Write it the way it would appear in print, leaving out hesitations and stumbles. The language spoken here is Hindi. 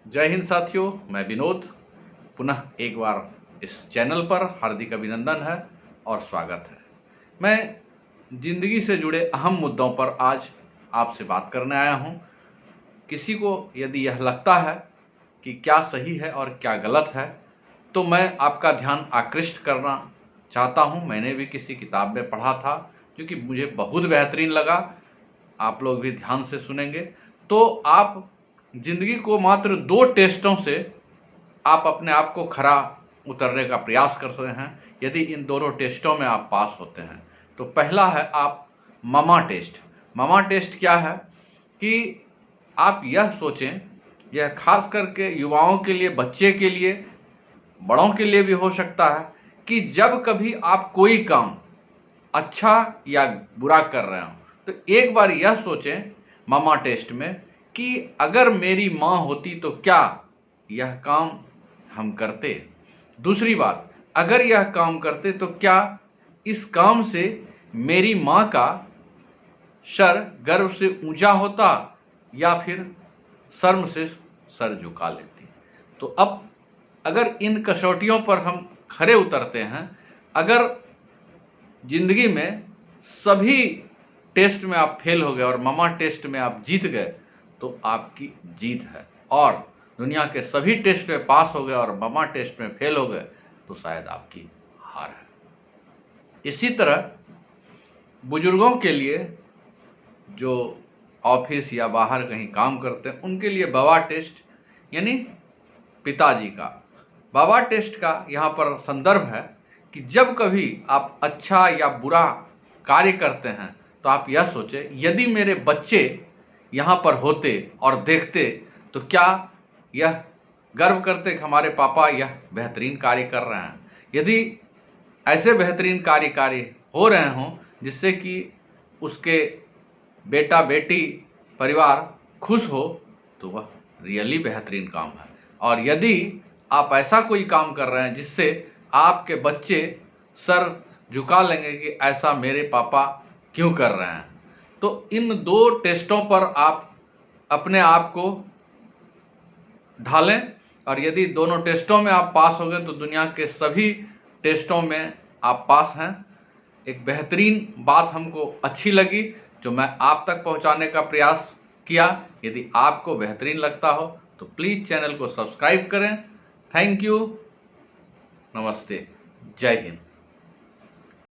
जय हिंद साथियों, मैं विनोद पुनः एक बार इस चैनल पर हार्दिक अभिनंदन है और स्वागत है। मैं जिंदगी से जुड़े अहम मुद्दों पर आज आपसे बात करने आया हूं। किसी को यदि यह लगता है कि क्या सही है और क्या गलत है तो मैं आपका ध्यान आकृष्ट करना चाहता हूं। मैंने भी किसी किताब में पढ़ा था जो कि मुझे बहुत बेहतरीन लगा। आप लोग भी ध्यान से सुनेंगे तो आप जिंदगी को मात्र 2 टेस्टों से आप अपने आप को खरा उतरने का प्रयास कर सकते हैं यदि इन दोनों टेस्टों में आप पास होते हैं। तो पहला है आप ममा टेस्ट। ममा टेस्ट क्या है कि आप यह सोचें, यह खास करके युवाओं के लिए, बच्चे के लिए, बड़ों के लिए भी हो सकता है कि जब कभी आप कोई काम अच्छा या बुरा कर रहे हो तो एक बार यह सोचें ममा टेस्ट में कि अगर मेरी माँ होती तो क्या यह काम हम करते। दूसरी बात, अगर यह काम करते तो क्या इस काम से मेरी माँ का सर गर्व से ऊंचा होता या फिर शर्म से सर झुका लेती। तो अब अगर इन कसौटियों पर हम खरे उतरते हैं, अगर जिंदगी में सभी टेस्ट में आप फेल हो गए और ममा टेस्ट में आप जीत गए तो आपकी जीत है, और दुनिया के सभी टेस्ट में पास हो गए और ममा टेस्ट में फेल हो गए तो शायद आपकी हार है। इसी तरह बुजुर्गों के लिए जो ऑफिस या बाहर कहीं काम करते हैं उनके लिए बाबा टेस्ट यानी पिताजी का बाबा टेस्ट का यहाँ पर संदर्भ है कि जब कभी आप अच्छा या बुरा कार्य करते हैं तो आप यह सोचें, यदि मेरे बच्चे यहाँ पर होते और देखते तो क्या यह गर्व करते कि हमारे पापा यह बेहतरीन कार्य कर रहे हैं। यदि ऐसे बेहतरीन कार्य हो रहे हों जिससे कि उसके बेटा बेटी परिवार खुश हो तो वह रियली बेहतरीन काम है। और यदि आप ऐसा कोई काम कर रहे हैं जिससे आपके बच्चे सर झुका लेंगे कि ऐसा मेरे पापा क्यों कर रहे हैं, तो इन 2 टेस्टों पर आप अपने आप को ढालें। और यदि दोनों टेस्टों में आप पास हो गए तो दुनिया के सभी टेस्टों में आप पास हैं। एक बेहतरीन बात हमको अच्छी लगी जो मैं आप तक पहुंचाने का प्रयास किया। यदि आपको बेहतरीन लगता हो तो प्लीज़ चैनल को सब्सक्राइब करें। थैंक यू, नमस्ते, जय हिंद।